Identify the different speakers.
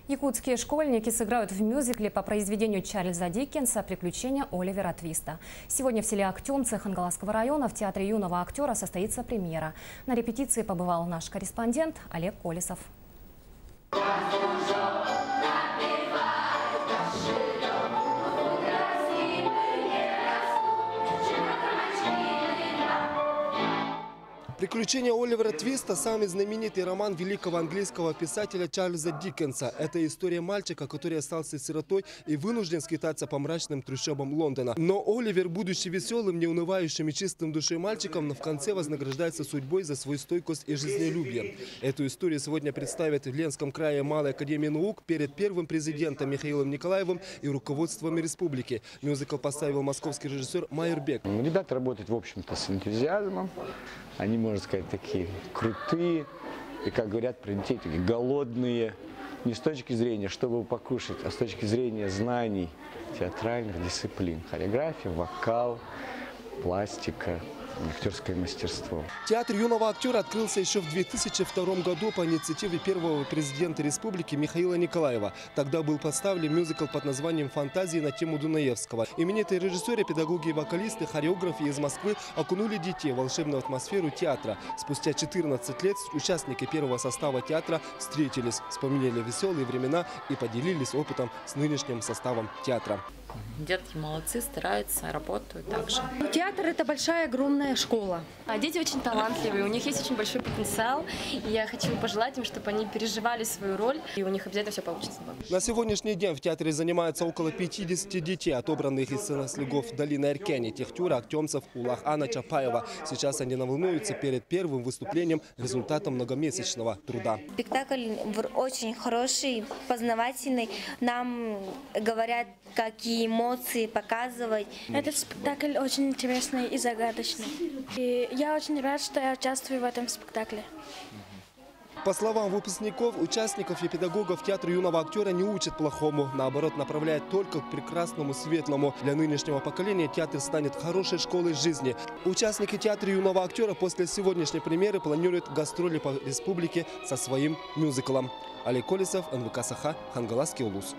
Speaker 1: Якутские школьники сыграют в мюзикле по произведению Чарльза Диккенса «Приключения Оливера Твиста». Сегодня в селе Актемцы Хангаласского района в Театре юного актера состоится премьера. На репетиции побывал наш корреспондент Олег Колесов.
Speaker 2: «Приключения Оливера Твиста» – самый знаменитый роман великого английского писателя Чарльза Диккенса. Это история мальчика, который остался сиротой и вынужден скитаться по мрачным трущобам Лондона. Но Оливер, будучи веселым, неунывающим и чистым душой мальчиком, в конце вознаграждается судьбой за свою стойкость и жизнелюбие. Эту историю сегодня представят в Ленском крае Малой академии наук перед первым президентом Михаилом Николаевым и руководством республики. Мюзикл поставил московский режиссер Майербек.
Speaker 3: Ребята работают, в общем-то, с энтузиазмом. Они, можно сказать, такие крутые и, как говорят про детей, такие голодные. Не с точки зрения, чтобы покушать, а с точки зрения знаний театральных дисциплин. Хореография, вокал, пластика, актерское мастерство.
Speaker 2: Театр юного актера открылся еще в 2002 году по инициативе первого президента республики Михаила Николаева. Тогда был поставлен мюзикл под названием «Фантазии» на тему Дунаевского. Именитые режиссеры, педагоги и вокалисты, хореографы из Москвы окунули детей в волшебную атмосферу театра. Спустя 14 лет участники первого состава театра встретились, вспомнили веселые времена и поделились опытом с нынешним составом театра.
Speaker 4: Детки молодцы, стараются, работают также.
Speaker 5: Театр – это большая, огромная школа.
Speaker 6: Дети очень талантливые, у них есть очень большой потенциал. И я хочу пожелать им, чтобы они переживали свою роль, и у них обязательно все получится.
Speaker 2: На сегодняшний день в театре занимаются около 50 детей, отобранных из сынослегов долины Эркени, Техтюра, Актемцев, Улах-Ана, Чапаева. Сейчас они волнуются перед первым выступлением, результатом многомесячного труда.
Speaker 7: Спектакль очень хороший, познавательный. Нам говорят, какие эмоции показывать.
Speaker 8: Этот спектакль очень интересный и загадочный. И я очень рад, что я участвую в этом спектакле.
Speaker 2: По словам выпускников, участников и педагогов театра юного актера не учат плохому. Наоборот, направляют только к прекрасному, светлому. Для нынешнего поколения театр станет хорошей школой жизни. Участники театра юного актера после сегодняшней премьеры планируют гастроли по республике со своим мюзиклом. Олег Колесов, НВК Саха, Хангаласский улус.